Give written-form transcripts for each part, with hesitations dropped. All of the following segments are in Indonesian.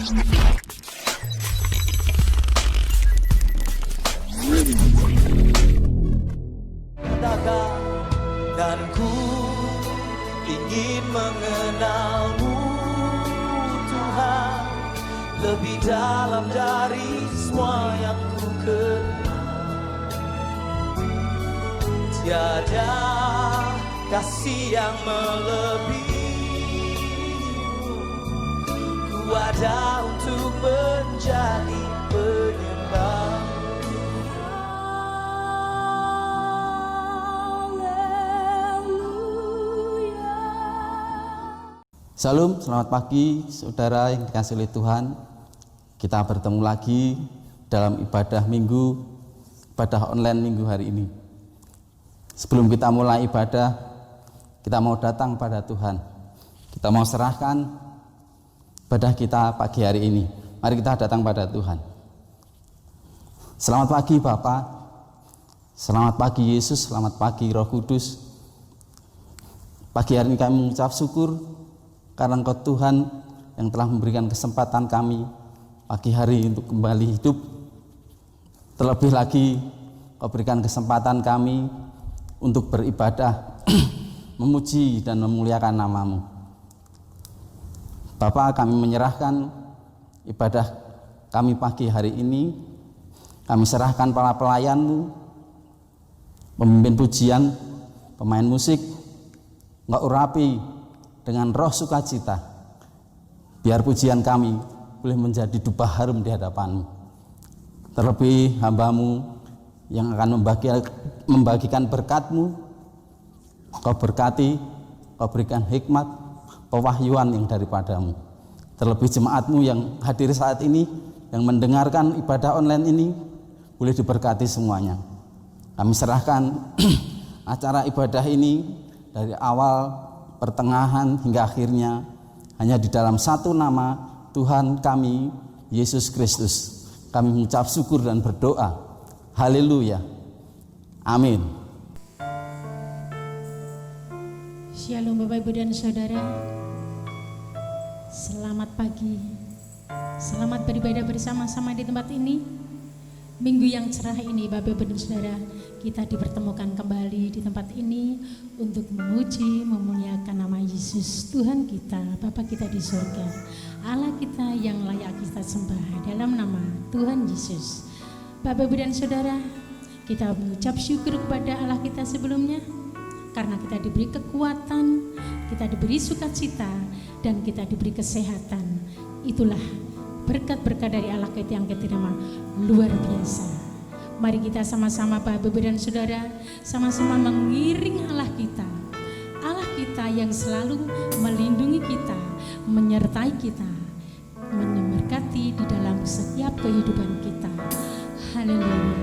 Dan ku ingin mengenalmu Tuhan, lebih dalam dari semua yang ku kenal. Tiada kasih yang melebihi, ku ada untuk menjadi penyembah. Salam, selamat pagi saudara yang dikasihi oleh Tuhan. Kita bertemu lagi dalam ibadah minggu, ibadah online minggu hari ini. Sebelum kita mulai ibadah, kita mau datang pada Tuhan. Kita mau serahkan ibadah kita pagi hari ini. Mari kita datang pada Tuhan. Selamat pagi Bapa, selamat pagi Yesus, selamat pagi Roh Kudus. Pagi hari ini kami mengucap syukur karena Engkau Tuhan yang telah memberikan kesempatan kami pagi hari untuk kembali hidup. Terlebih lagi Kau berikan kesempatan kami untuk beribadah, memuji dan memuliakan nama-Mu. Bapa, kami menyerahkan ibadah kami pagi hari ini. Kami serahkan para pelayan-Mu, pemimpin pujian, pemain musik. Engkau urapi dengan roh sukacita, biar pujian kami boleh menjadi dupa harum di hadapan-Mu. Terlebih hamba-Mu yang akan membagikan berkat-Mu, Kau berkati, Kau berikan hikmat, pewahyuan yang daripada-Mu. Terlebih jemaat-Mu yang hadir saat ini, yang mendengarkan ibadah online ini, boleh diberkati semuanya. Kami serahkan acara ibadah ini dari awal, pertengahan hingga akhirnya hanya di dalam satu nama Tuhan kami, Yesus Kristus. Kami mengucap syukur dan berdoa. Haleluya. Amin. Shalom Bapak Ibu dan Saudara. Selamat pagi. Selamat beribadah bersama-sama di tempat ini. Minggu yang cerah ini Bapak Ibu dan Saudara, kita dipertemukan kembali di tempat ini untuk memuji, memuliakan nama Yesus, Tuhan kita, Bapa kita di surga, Allah kita yang layak kita sembah dalam nama Tuhan Yesus. Bapak Ibu dan Saudara, kita mengucap syukur kepada Allah kita sebelumnya karena kita diberi kekuatan, kita diberi sukacita, dan kita diberi kesehatan. Itulah berkat-berkat dari Allah kita yang kita terima luar biasa. Mari kita sama-sama Bapak Ibu dan Saudara, sama-sama mengiring Allah kita yang selalu melindungi kita, menyertai kita, memberkati di dalam setiap kehidupan kita. Haleluya,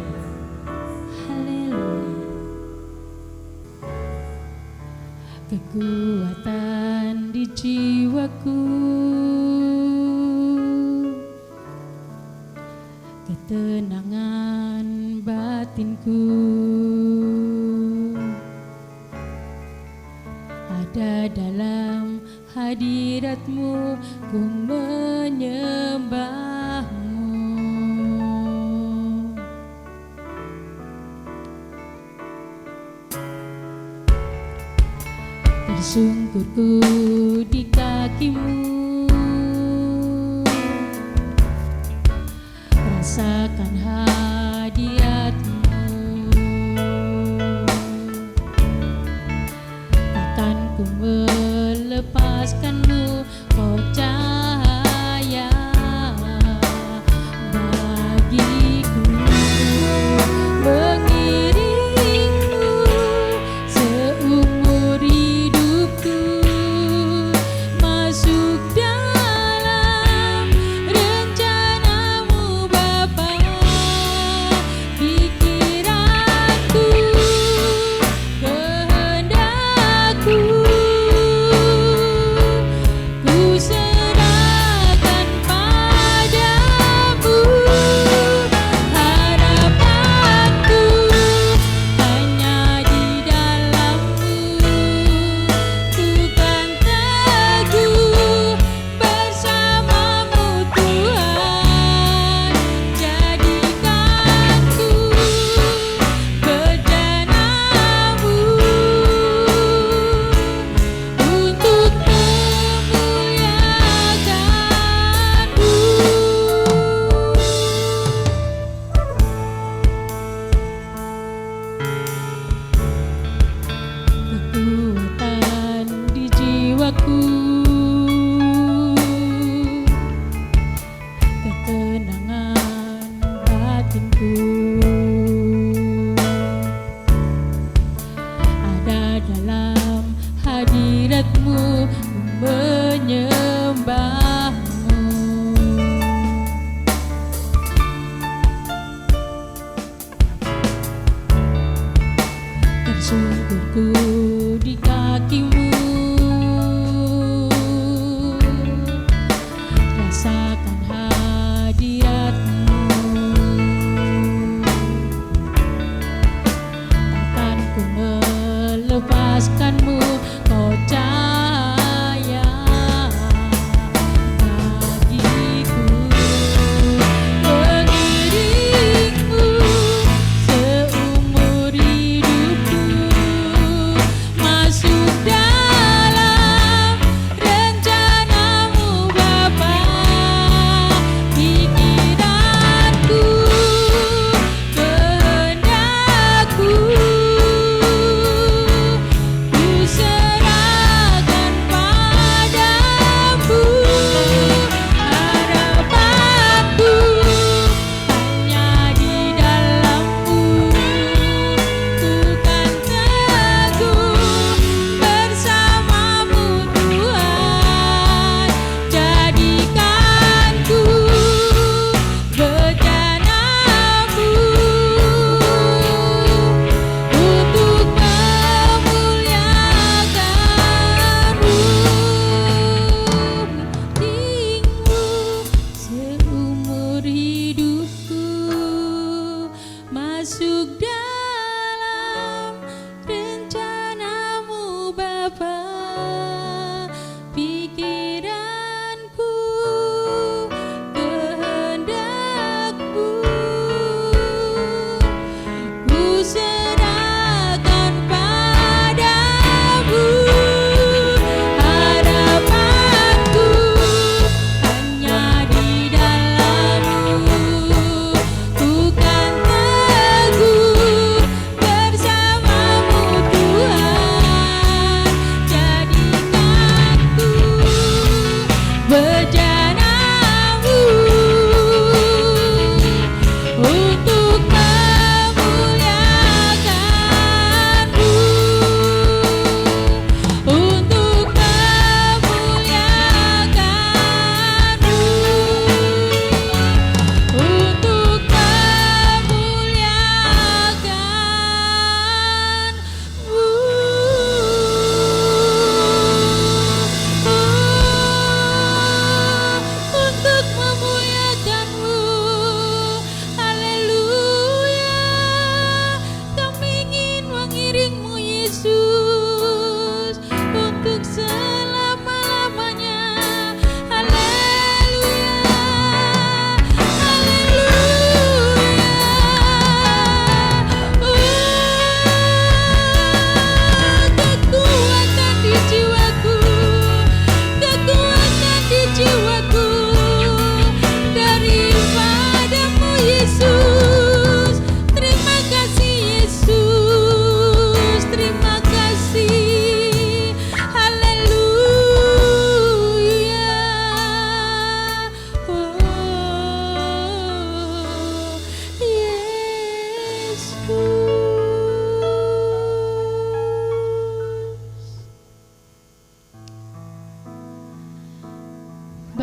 haleluya. Kekuatan di jiwaku, ketenangan batinku, ada dalam hadirat-Mu, ku menyembah-Mu. Tersungkurku di kaki-Mu, rasakan hadirat-Mu, takkan ku melepaskan-Mu, oh cahaya bagiku, mengiring-Mu seumur hidupku, masuk dalam rencana-Mu Bapa.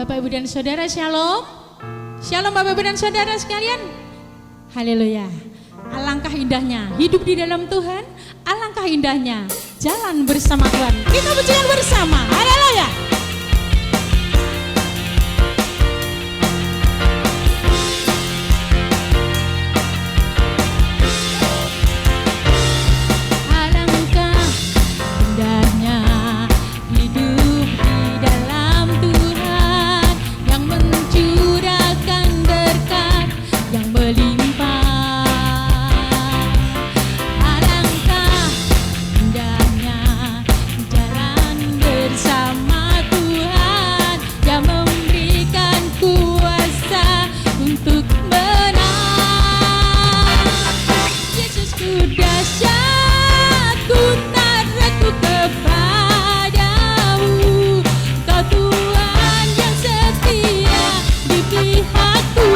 Bapak, Ibu, dan Saudara, Shalom. Shalom Bapak, Ibu, dan Saudara sekalian. Haleluya. Alangkah indahnya hidup di dalam Tuhan. Alangkah indahnya jalan bersama Tuhan. Kita berjalan bersama. Haleluya. Alangkah indahnya hidup di dalam Tuhan yang mencurahkan berkat yang melimpah. Alangkah indahnya jalan bersama Tuhan yang memberikan kuasa untuk menang. Yesusku dahsyat, ku tak ragu kepadamu. Kau Tuhan yang setia di pihakku.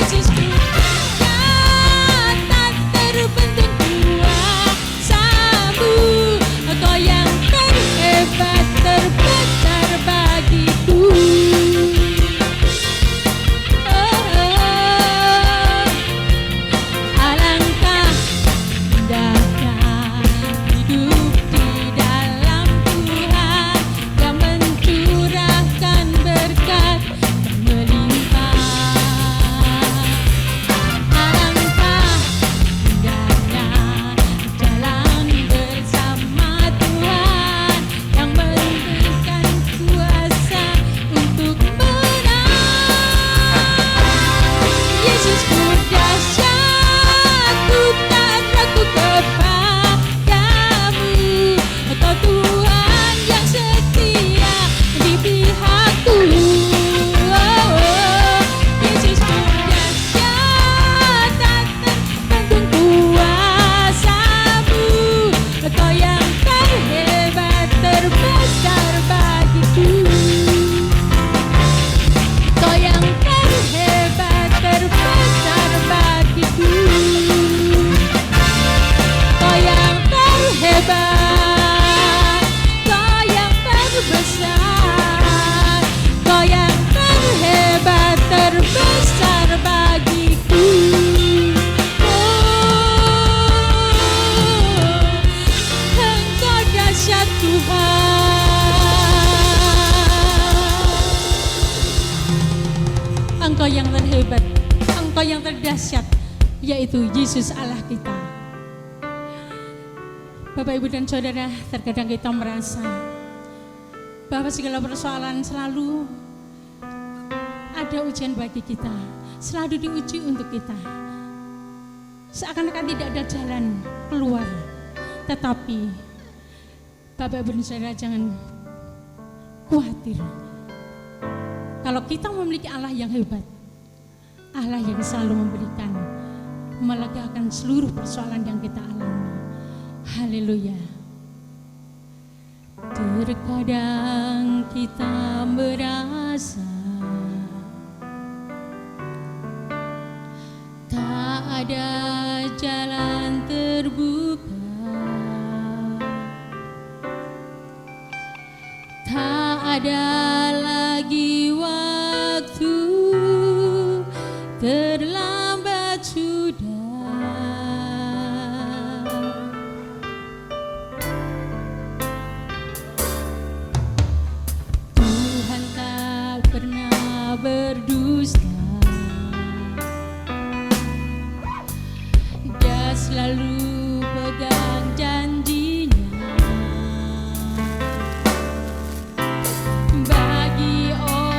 Yesusku dahsyat, tak terbendung kuasamu. Kau yang terhebat, terbesar bagiku. Alangkah indahnya hidup di dalam Tuhan yang mencurahkan berkat yang melimpah. Alangkah indahnya jalan bersama Tuhan yang memberikan kuasa untuk menang. Yesusku dahsyat, ku tak ragu kepadamu. Kau Tuhan yang setia di pihakku. Yesusku dahsyat, tak terbendung kuasamu. Kau yang terhebat, terbesar bagiku. Kau yang terhebat, terbesar bagiku. Kau yang terhebat, kau yang terbesar. Kau yang terhebat, terbesar bagiku. Engkau dahsyat Tuhan. Engkau yang terhebat, Engkau yang terdahsyat, yaitu Yesus Allah kita. Bapak, Ibu, dan Saudara, terkadang kita merasa bahwa segala persoalan selalu ada ujian bagi kita, selalu diuji untuk kita. Seakan-akan tidak ada jalan keluar. Tetapi Bapak, Ibu, dan Saudara, jangan khawatir. Kalau kita memiliki Allah yang hebat, Allah yang selalu memberikan, melegakan seluruh persoalan yang kita alami. Haleluya. Terkadang kita merasa tak ada jalan terbuka, tak ada lagi waktu, terlambat sudah. Tuhan tak pernah berdusta, Dia selalu pegang janjinya. Bagi orang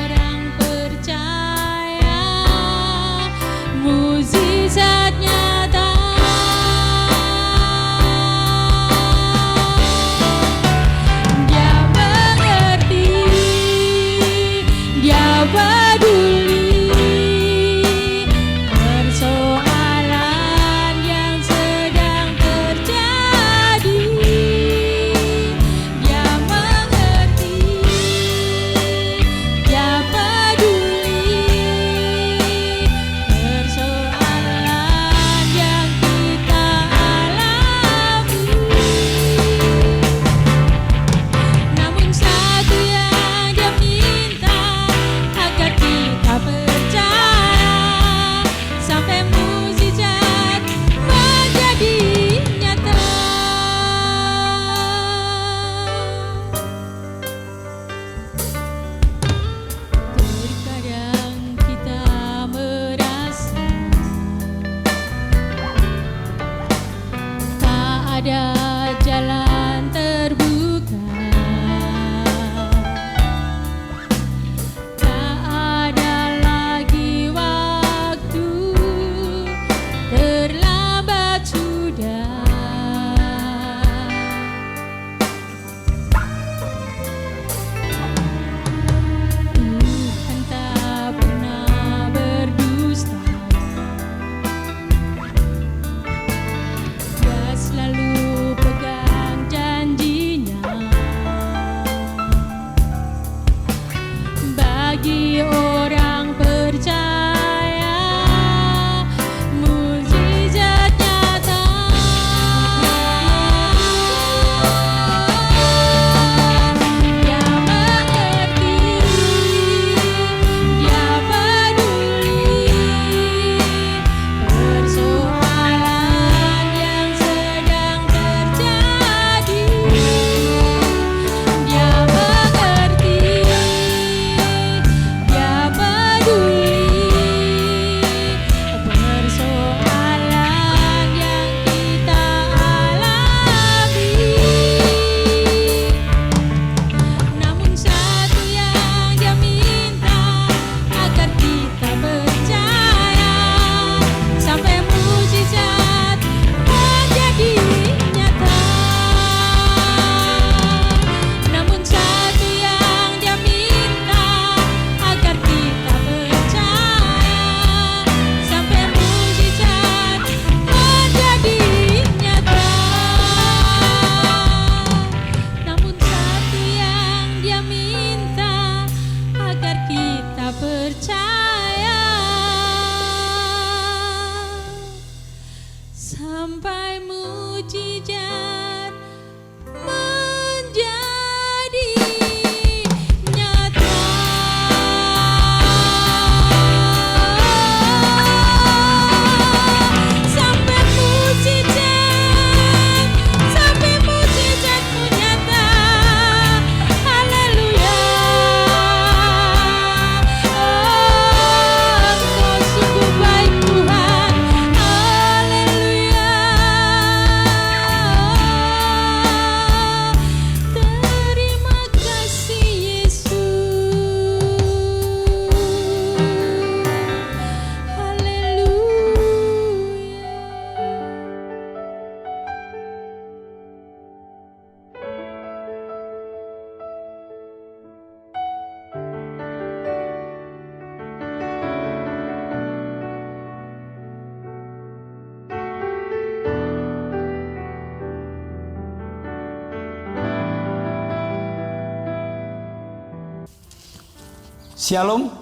Shalom,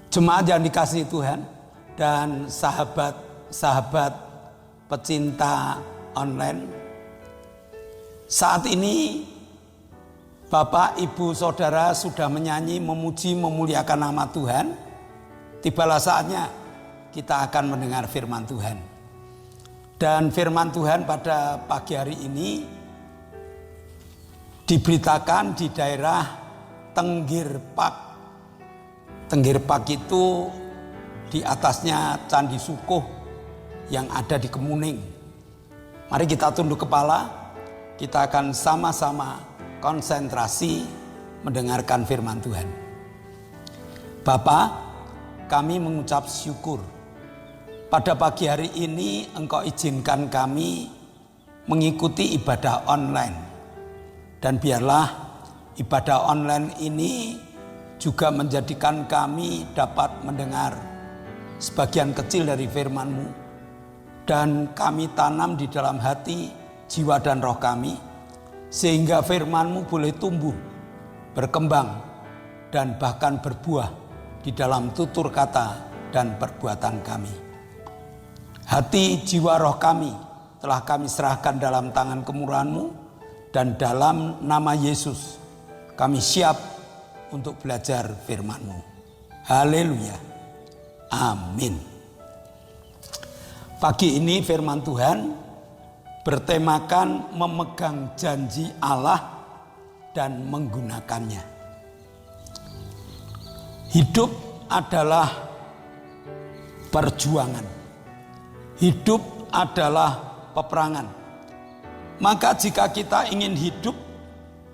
jemaat yang dikasihi Tuhan dan sahabat-sahabat pecinta online. Saat ini Bapak, Ibu, Saudara sudah menyanyi, memuji, memuliakan nama Tuhan. Tibalah saatnya kita akan mendengar firman Tuhan. Dan firman Tuhan pada pagi hari ini diberitakan di daerah Tenggirpak. Tenggirpak itu di atasnya Candi Sukuh yang ada di Kemuning. Mari kita tunduk kepala, kita akan sama-sama konsentrasi mendengarkan firman Tuhan. Bapa, kami mengucap syukur. Pada pagi hari ini Engkau izinkan kami mengikuti ibadah online. Dan biarlah ibadah online ini juga menjadikan kami dapat mendengar sebagian kecil dari firman-Mu. Dan kami tanam di dalam hati, jiwa dan roh kami, sehingga firman-Mu boleh tumbuh, berkembang, dan bahkan berbuah di dalam tutur kata dan perbuatan kami. Hati, jiwa, roh kami telah kami serahkan dalam tangan kemurahan-Mu, dan dalam nama Yesus kami siap untuk belajar firman-Mu. Haleluya. Amin. Pagi ini firman Tuhan bertemakan memegang janji Allah dan menggunakannya. Hidup adalah perjuangan. Hidup adalah peperangan. Maka jika kita ingin hidup,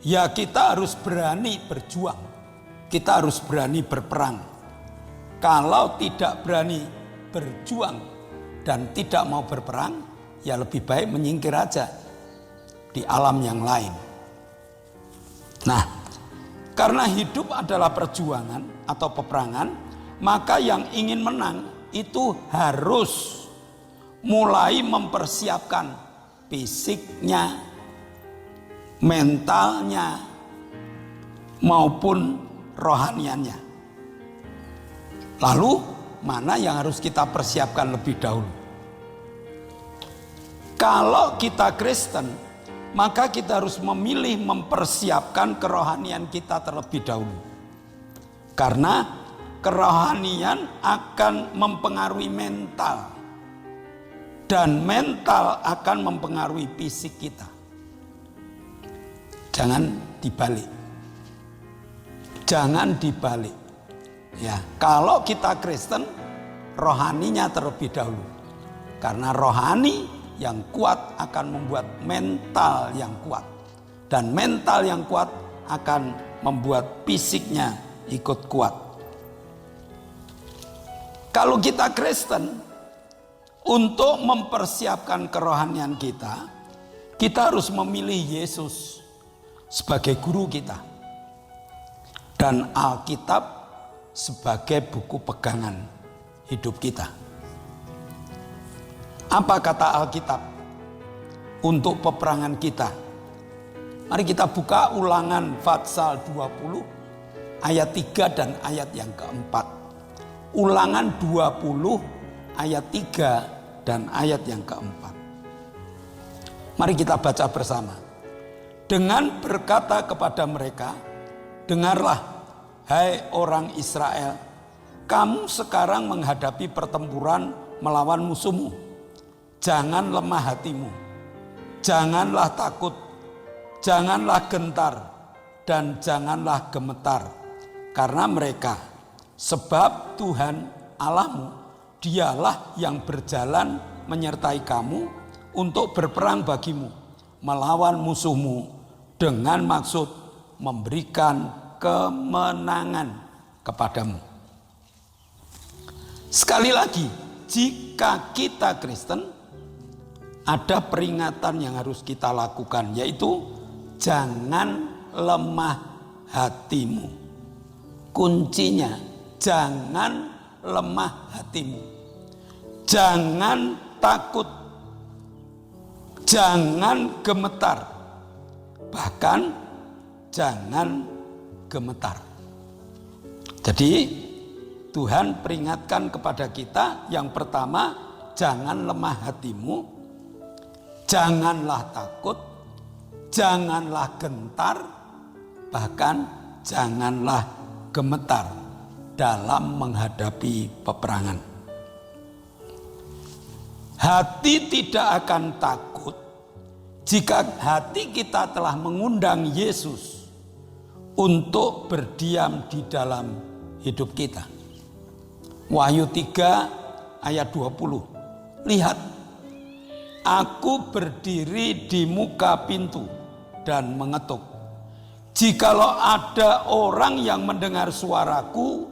ya kita harus berani berjuang. Kita harus berani berperang. Kalau tidak berani berjuang dan tidak mau berperang, ya lebih baik menyingkir aja di alam yang lain. Nah, karena hidup adalah perjuangan atau peperangan, maka yang ingin menang itu harus mulai mempersiapkan fisiknya, mentalnya, maupun rohaniannya. Lalu mana yang harus kita persiapkan lebih dahulu? Kalau kita Kristen, maka kita harus memilih mempersiapkan kerohanian kita terlebih dahulu. Karena kerohanian akan mempengaruhi mental. Dan mental akan mempengaruhi fisik kita. Jangan dibalik. Jangan dibalik. Ya, kalau kita Kristen, rohaninya terlebih dahulu. Karena rohani yang kuat akan membuat mental yang kuat. Dan mental yang kuat akan membuat fisiknya ikut kuat. Kalau kita Kristen, untuk mempersiapkan kerohanian kita, kita harus memilih Yesus sebagai guru kita. Dan Alkitab sebagai buku pegangan hidup kita. Apa kata Alkitab untuk peperangan kita? Mari kita buka Ulangan pasal 20 ayat 3 dan ayat yang keempat. Ulangan 20 ayat 3 dan ayat yang keempat. Mari kita baca bersama. Dengan berkata kepada mereka, dengarlah, hai orang Israel, kamu sekarang menghadapi pertempuran melawan musuhmu. Jangan lemah hatimu, janganlah takut, janganlah gentar, dan janganlah gemetar. Karena mereka, sebab Tuhan Allahmu, dialah yang berjalan menyertai kamu untuk berperang bagimu, melawan musuhmu dengan maksud memberikan kemenangan kepadamu. Sekali lagi, jika kita Kristen, ada peringatan yang harus kita lakukan, yaitu jangan lemah hatimu. Kuncinya, jangan lemah hatimu. Jangan takut, jangan gemetar, bahkan jangan gemetar. Jadi Tuhan peringatkan kepada kita, yang pertama, jangan lemah hatimu, janganlah takut, janganlah gentar, bahkan janganlah gemetar dalam menghadapi peperangan. Hati tidak akan takut jika hati kita telah mengundang Yesus untuk berdiam di dalam hidup kita. Wahyu 3 ayat 20. Lihat, aku berdiri di muka pintu dan mengetuk. Jikalau ada orang yang mendengar suaraku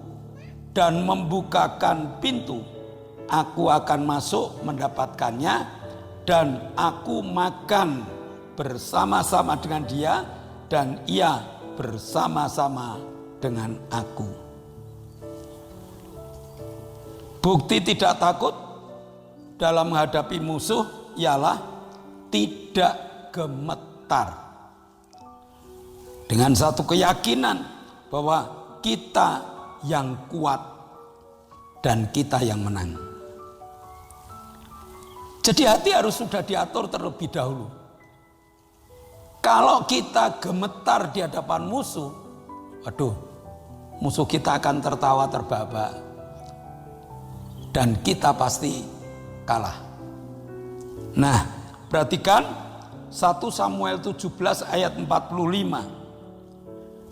dan membukakan pintu, aku akan masuk mendapatkannya dan aku makan bersama-sama dengan dia dan ia bersama-sama dengan aku. Bukti tidak takut dalam menghadapi musuh ialah tidak gemetar. Dengan satu keyakinan bahwa kita yang kuat dan kita yang menang. Jadi hati harus sudah diatur terlebih dahulu. Kalau kita gemetar di hadapan musuh, waduh, musuh kita akan tertawa terbahak-bahak. Dan kita pasti kalah. Nah, perhatikan 1 Samuel 17 ayat 45.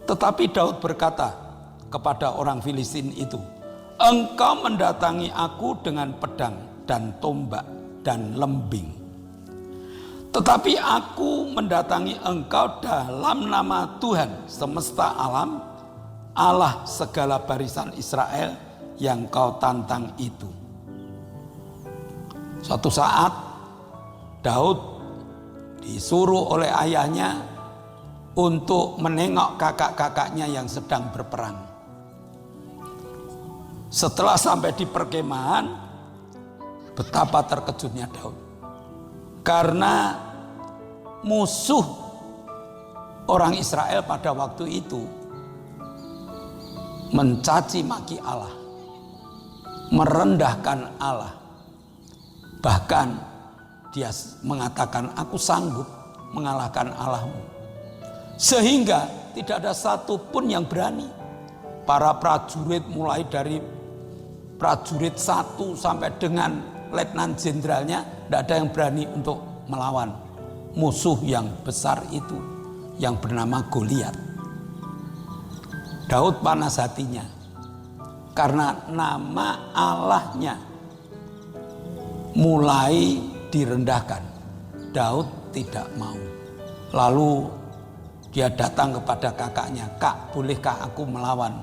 Tetapi Daud berkata kepada orang Filistin itu, engkau mendatangi aku dengan pedang dan tombak dan lembing. Tetapi aku mendatangi engkau dalam nama Tuhan semesta alam, Allah segala barisan Israel yang kau tantang itu. Suatu saat Daud disuruh oleh ayahnya untuk menengok kakak-kakaknya yang sedang berperang. Setelah sampai di perkemahan, betapa terkejutnya Daud. Karena musuh orang Israel pada waktu itu mencaci maki Allah, merendahkan Allah. Bahkan dia mengatakan, aku sanggup mengalahkan Allahmu. Sehingga tidak ada satupun yang berani. Para prajurit mulai dari prajurit 1 sampai dengan letnan jenderalnya, tidak ada yang berani untuk melawan musuh yang besar itu yang bernama Goliat. Daud panas hatinya karena nama Allahnya mulai direndahkan. Daud tidak mau. Lalu dia datang kepada kakaknya, kak, bolehkah aku melawan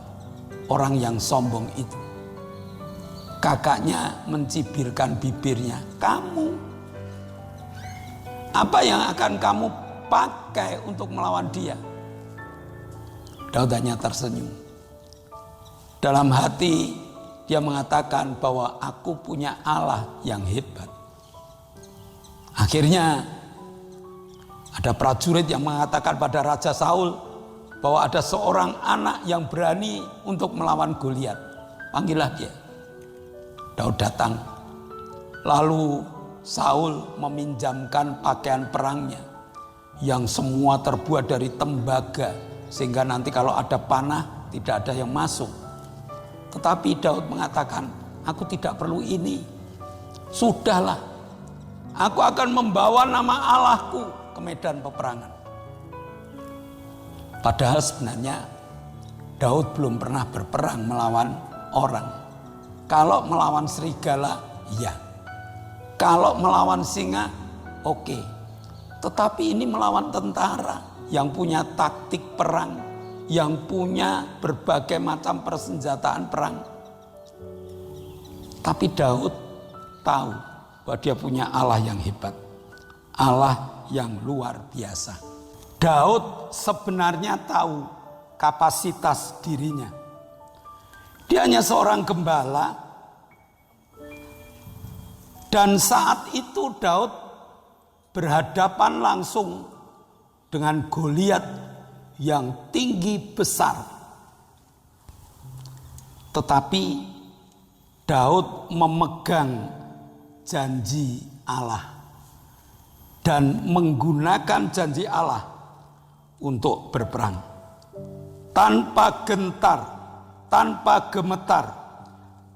orang yang sombong itu? Kakaknya mencibirkan bibirnya, kamu, apa yang akan kamu pakai untuk melawan dia? Daud hanya tersenyum. Dalam hati dia mengatakan bahwa aku punya Allah yang hebat. Akhirnya ada prajurit yang mengatakan pada Raja Saul bahwa ada seorang anak yang berani untuk melawan Goliat. Panggillah dia. Daud datang. Lalu Saul meminjamkan pakaian perangnya yang semua terbuat dari tembaga, sehingga nanti kalau ada panah tidak ada yang masuk. Tetapi Daud mengatakan, aku tidak perlu ini. Sudahlah, aku akan membawa nama Allahku ke medan peperangan. Padahal sebenarnya Daud belum pernah berperang melawan orang. Kalau melawan serigala, iya. Kalau melawan singa, oke. Tetapi ini melawan tentara yang punya taktik perang, yang punya berbagai macam persenjataan perang. Tapi Daud tahu bahwa dia punya Allah yang hebat, Allah yang luar biasa. Daud sebenarnya tahu kapasitas dirinya. Dia hanya seorang gembala, dan saat itu Daud berhadapan langsung dengan Goliat yang tinggi besar. Tetapi Daud memegang janji Allah dan menggunakan janji Allah untuk berperang. Tanpa gentar, tanpa gemetar,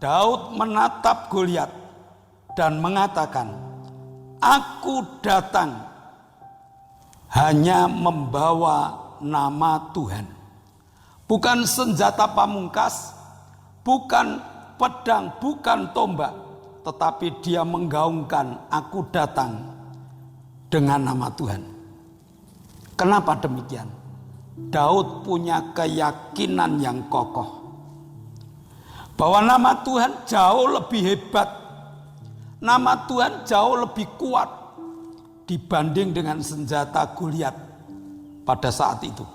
Daud menatap Goliat dan mengatakan, "Aku datang hanya membawa nama Tuhan." Bukan senjata pamungkas, bukan pedang, bukan tombak, tetapi dia menggaungkan, "Aku datang dengan nama Tuhan." Kenapa demikian? Daud punya keyakinan yang kokoh bahwa nama Tuhan jauh lebih hebat, nama Tuhan jauh lebih kuat dibanding dengan senjata Goliat pada saat itu.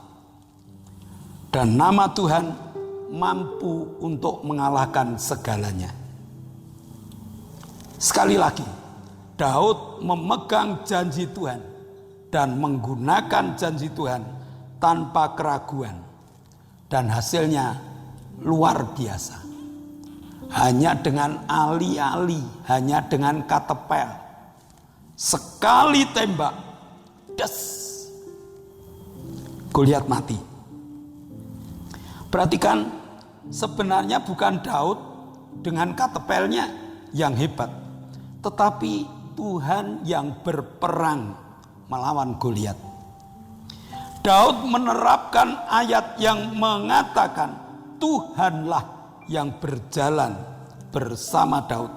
Dan nama Tuhan mampu untuk mengalahkan segalanya. Sekali lagi, Daud memegang janji Tuhan dan menggunakan janji Tuhan tanpa keraguan. Dan hasilnya luar biasa. Hanya dengan alih-alih, hanya dengan katepel, sekali tembak, des, Goliat mati. Perhatikan, sebenarnya bukan Daud dengan katepelnya yang hebat, tetapi Tuhan yang berperang melawan Goliat. Daud menerapkan ayat yang mengatakan Tuhanlah yang berjalan bersama Daud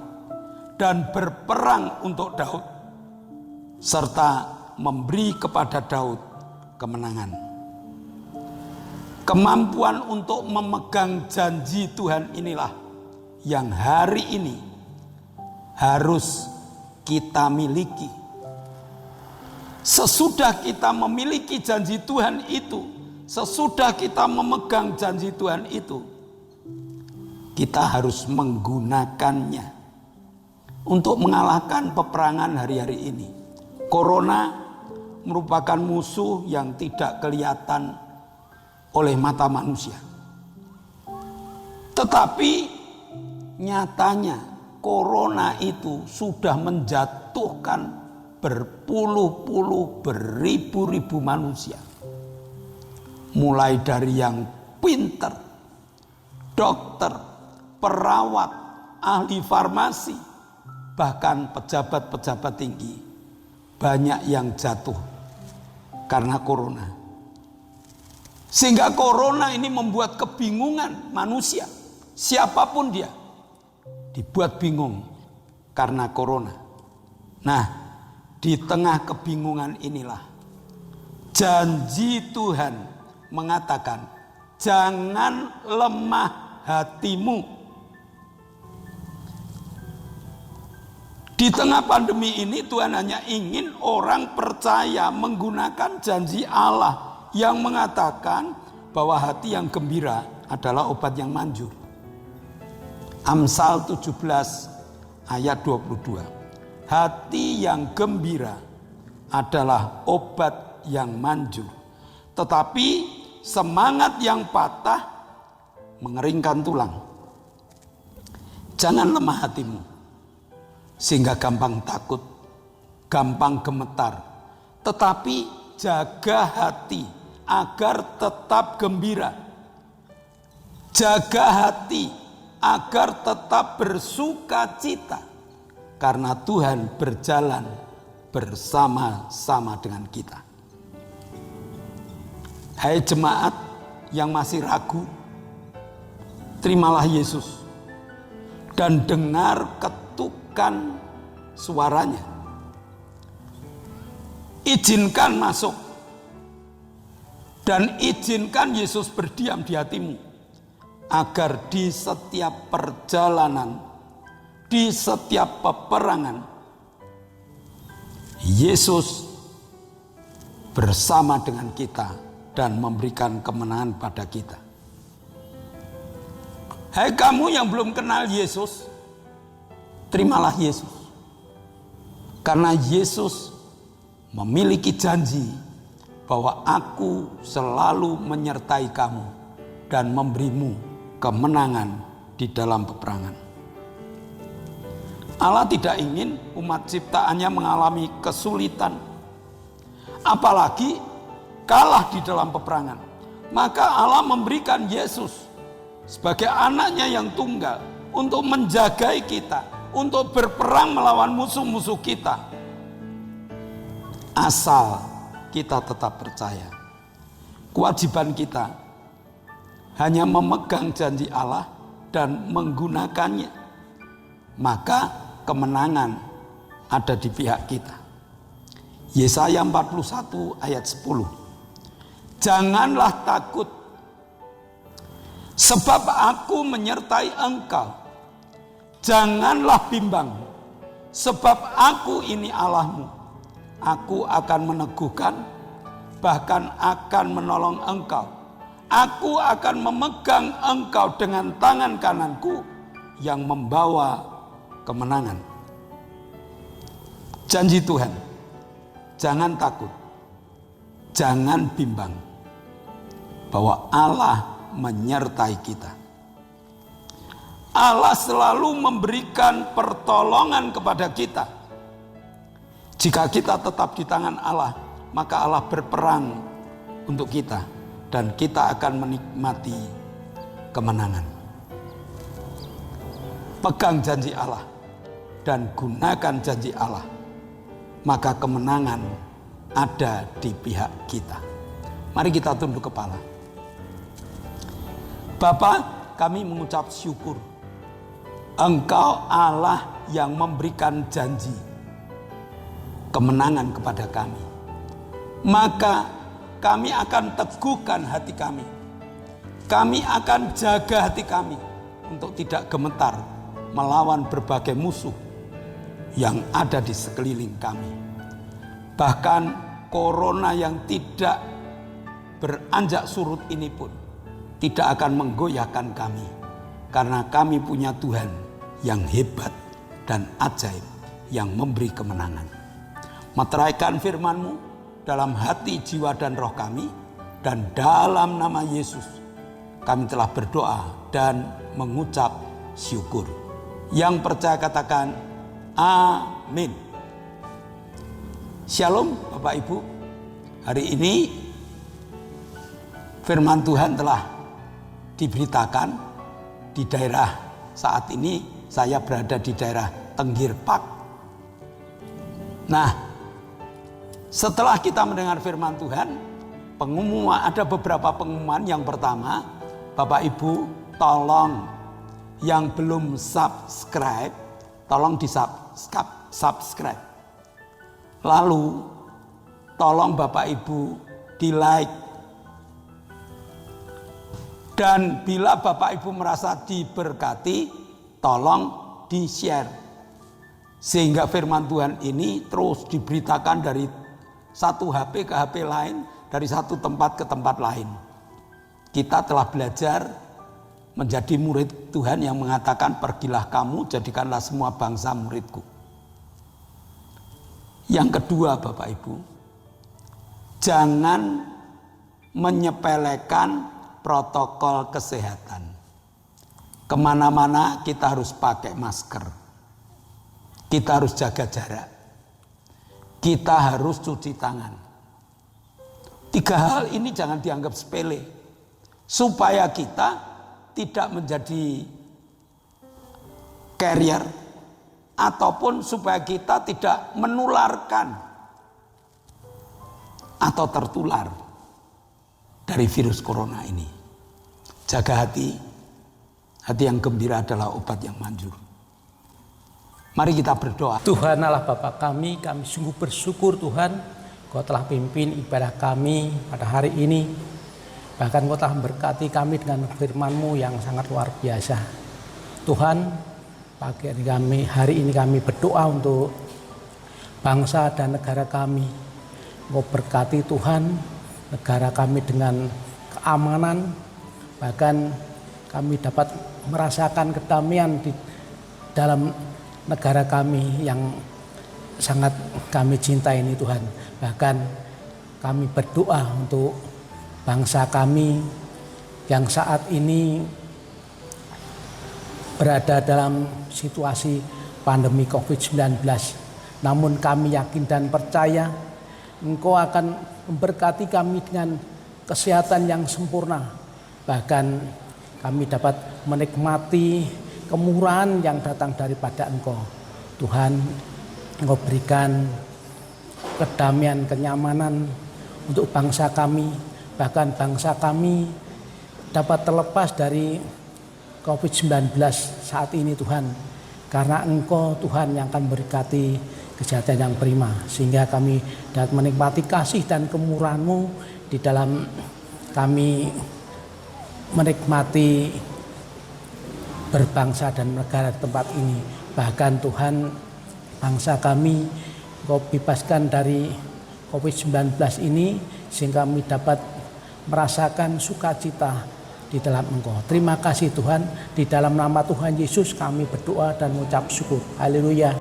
dan berperang untuk Daud, serta memberi kepada Daud kemenangan. Kemampuan untuk memegang janji Tuhan inilah yang hari ini harus kita miliki. Sesudah kita memiliki janji Tuhan itu, sesudah kita memegang janji Tuhan itu, kita harus menggunakannya untuk mengalahkan peperangan hari-hari ini. Corona merupakan musuh yang tidak kelihatan oleh mata manusia. Tetapi nyatanya Corona itu sudah menjatuhkan berpuluh-puluh, beribu-ribu manusia. Mulai dari yang pinter, dokter, perawat, ahli farmasi, bahkan pejabat-pejabat tinggi. Banyak yang jatuh karena corona. Sehingga corona ini membuat kebingungan manusia. Siapapun dia dibuat bingung karena corona. Nah, di tengah kebingungan inilah janji Tuhan mengatakan, jangan lemah hatimu. Di tengah pandemi ini Tuhan hanya ingin orang percaya menggunakan janji Allah yang mengatakan bahwa hati yang gembira adalah obat yang manjur. Amsal 17 ayat 22. Hati yang gembira adalah obat yang manjur, tetapi semangat yang patah mengeringkan tulang. Jangan lemah hatimu sehingga gampang takut, gampang gemetar, tetapi jaga hati agar tetap gembira. Jaga hati agar tetap bersuka cita, karena Tuhan berjalan bersama-sama dengan kita. Hai jemaat yang masih ragu, terimalah Yesus dan dengar ketukan suaranya. Izinkan masuk dan izinkan Yesus berdiam di hatimu, agar di setiap perjalanan, di setiap peperangan, Yesus bersama dengan kita dan memberikan kemenangan pada kita. Hai kamu yang belum kenal Yesus, terimalah Yesus. Karena Yesus memiliki janji bahwa aku selalu menyertai kamu dan memberimu kemenangan di dalam peperangan. Allah tidak ingin umat ciptaannya mengalami kesulitan, apalagi kalah di dalam peperangan. Maka Allah memberikan Yesus sebagai anaknya yang tunggal untuk menjagai kita, untuk berperang melawan musuh-musuh kita. Asal kita tetap percaya. Kewajiban kita hanya memegang janji Allah dan menggunakannya. Maka kemenangan ada di pihak kita. Yesaya 41 ayat 10. Janganlah takut, sebab aku menyertai engkau. Janganlah bimbang, sebab aku ini Allahmu. Aku akan meneguhkan, bahkan akan menolong engkau. Aku akan memegang engkau dengan tangan kananku yang membawa kemenangan. Janji Tuhan, jangan takut, jangan bimbang, bahwa Allah menyertai kita. Allah selalu memberikan pertolongan kepada kita. Jika kita tetap di tangan Allah, maka Allah berperang untuk kita dan kita akan menikmati kemenangan. Pegang janji Allah dan gunakan janji Allah, maka kemenangan ada di pihak kita. Mari kita tunduk kepala. Bapa, kami mengucap syukur. Engkau Allah yang memberikan janji kemenangan kepada kami. Maka kami akan teguhkan hati kami. Kami akan jaga hati kami untuk tidak gemetar melawan berbagai musuh yang ada di sekeliling kami. Bahkan corona yang tidak beranjak surut ini pun tidak akan menggoyahkan kami, karena kami punya Tuhan yang hebat dan ajaib yang memberi kemenangan. Meteraikan firman-Mu dalam hati, jiwa, dan roh kami, dan dalam nama Yesus kami telah berdoa dan mengucap syukur. Yang percaya katakan amin. Shalom Bapak Ibu. Hari ini firman Tuhan telah diberitakan di daerah, saat ini saya berada di daerah Tenggir Park. Nah, setelah kita mendengar firman Tuhan, ada beberapa pengumuman. Yang pertama, Bapak Ibu tolong yang belum subscribe, tolong di subscribe. Lalu tolong Bapak Ibu di like. Dan bila Bapak Ibu merasa diberkati, tolong di share. Sehingga firman Tuhan ini terus diberitakan dari satu HP ke HP lain, dari satu tempat ke tempat lain. Kita telah belajar menjadi murid Tuhan yang mengatakan, pergilah kamu, jadikanlah semua bangsa muridku. Yang kedua Bapak Ibu, jangan menyepelekan protokol kesehatan. Kemana-mana kita harus pakai masker. Kita harus jaga jarak. Kita harus cuci tangan. 3 hal ini jangan dianggap sepele. Supaya kita tidak menjadi carrier, ataupun supaya kita tidak menularkan atau tertular dari virus corona ini. Jaga hati. Hati yang gembira adalah obat yang manjur. Mari kita berdoa. Tuhan Allah Bapa kami sungguh bersyukur Tuhan, Kau telah pimpin ibadah kami pada hari ini. Bahkan Kau telah memberkati kami dengan firman-Mu yang sangat luar biasa. Tuhan, pagi hari ini kami berdoa untuk bangsa dan negara kami. Kau berkati Tuhan negara kami dengan keamanan, bahkan kami dapat merasakan kedamaian di dalam negara kami yang sangat kami cintai ini Tuhan. Bahkan kami berdoa untuk bangsa kami yang saat ini berada dalam situasi pandemi COVID-19. Namun kami yakin dan percaya Engkau akan memberkati kami dengan kesehatan yang sempurna. Bahkan kami dapat menikmati kemurahan yang datang daripada Engkau. Tuhan, Engkau berikan kedamaian, kenyamanan untuk bangsa kami. Bahkan bangsa kami dapat terlepas dari COVID-19 saat ini Tuhan. Karena Engkau Tuhan yang akan memberkati kesehatan yang prima. Sehingga kami dapat menikmati kasih dan kemurahan-Mu di dalam kami menikmati berbangsa dan negara di tempat ini. Bahkan Tuhan, bangsa kami Engkau bebaskan dari COVID-19 ini sehingga kami dapat merasakan sukacita di dalam Engkau. Terima kasih Tuhan, di dalam nama Tuhan Yesus kami berdoa dan mengucap syukur. Haleluya.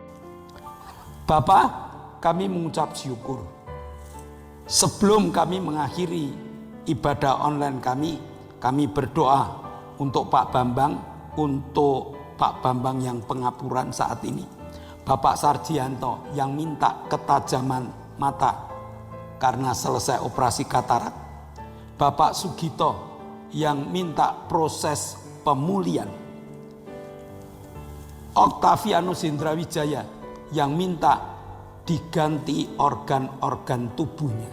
Bapa, kami mengucap syukur. Sebelum kami mengakhiri ibadah online kami berdoa untuk Pak Bambang, untuk Pak Bambang yang pengapuran saat ini. Bapak Sarjianto yang minta ketajaman mata karena selesai operasi katarak. Bapak Sugito yang minta proses pemulihan. Octavianus Indrawijaya yang minta diganti organ-organ tubuhnya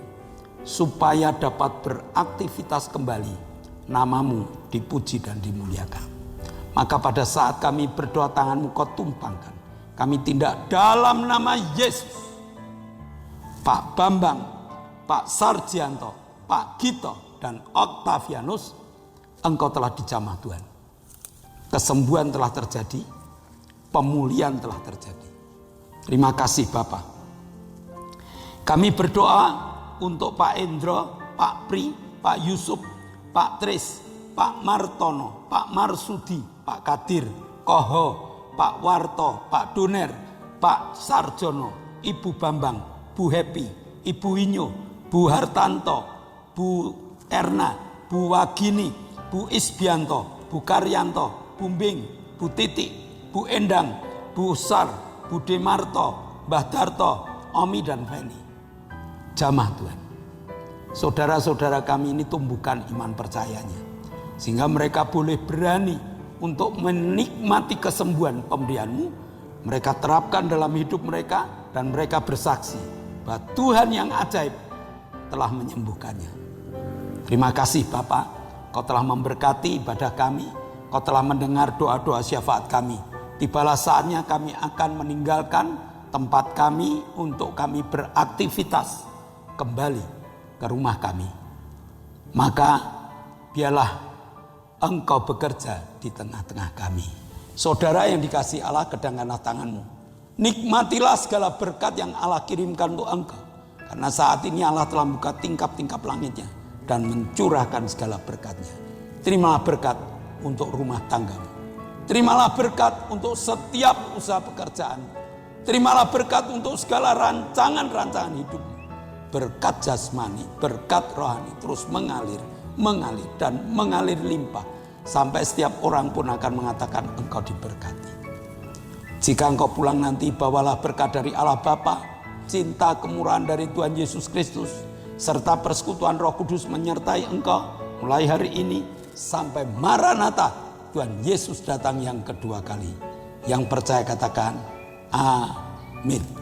supaya dapat beraktivitas kembali. Namamu dipuji dan dimuliakan. Maka pada saat kami berdoa, tanganmu kau tumpangkan. Kami tindak dalam nama Yesus. Pak Bambang, Pak Sarjianto, Pak Gito, dan Octavianus, Engkau telah dijamah Tuhan. Kesembuhan telah terjadi, pemulihan telah terjadi. Terima kasih Bapak. Kami berdoa untuk Pak Endro, Pak Pri, Pak Yusuf, Pak Tris, Pak Martono, Pak Marsudi, Pak Kadir, Koho, Pak Warto, Pak Duner, Pak Sarjono, Ibu Bambang, Bu Happy, Ibu Inyo, Bu Hartanto, Bu Erna, Bu Wagini, Bu Isbianto, Bu Karyanto, Bu Mbing, Bu Titik, Bu Endang, Bu Sar, Bu Demarto, Mbah Darto, Omi dan Feni. Jamah Tuhan. Saudara-saudara kami ini tumbuhkan iman percayanya. Sehingga mereka boleh berani untuk menikmati kesembuhan pemberian-Mu. Mereka terapkan dalam hidup mereka dan mereka bersaksi bahwa Tuhan yang ajaib telah menyembuhkannya. Terima kasih Bapak. Kau telah memberkati ibadah kami. Kau telah mendengar doa-doa syafaat kami. Tibalah saatnya kami akan meninggalkan tempat kami untuk kami beraktivitas kembali ke rumah kami. Maka biarlah Engkau bekerja di tengah-tengah kami. Saudara yang dikasihi Allah, kedangkanlah tanganmu. Nikmatilah segala berkat yang Allah kirimkan untuk engkau. Karena saat ini Allah telah membuka tingkap-tingkap langitnya dan mencurahkan segala berkatnya. Terimalah berkat untuk rumah tanggamu. Terimalah berkat untuk setiap usaha pekerjaan. Terimalah berkat untuk segala rancangan-rancangan hidupmu. Berkat jasmani, berkat rohani terus mengalir dan mengalir limpah. Sampai setiap orang pun akan mengatakan engkau diberkati. Jika engkau pulang nanti, bawalah berkat dari Allah Bapa, cinta kemurahan dari Tuhan Yesus Kristus, serta persekutuan Roh Kudus menyertai engkau mulai hari ini sampai Maranatha, Tuhan Yesus datang yang kedua kali. Yang percaya katakan amin.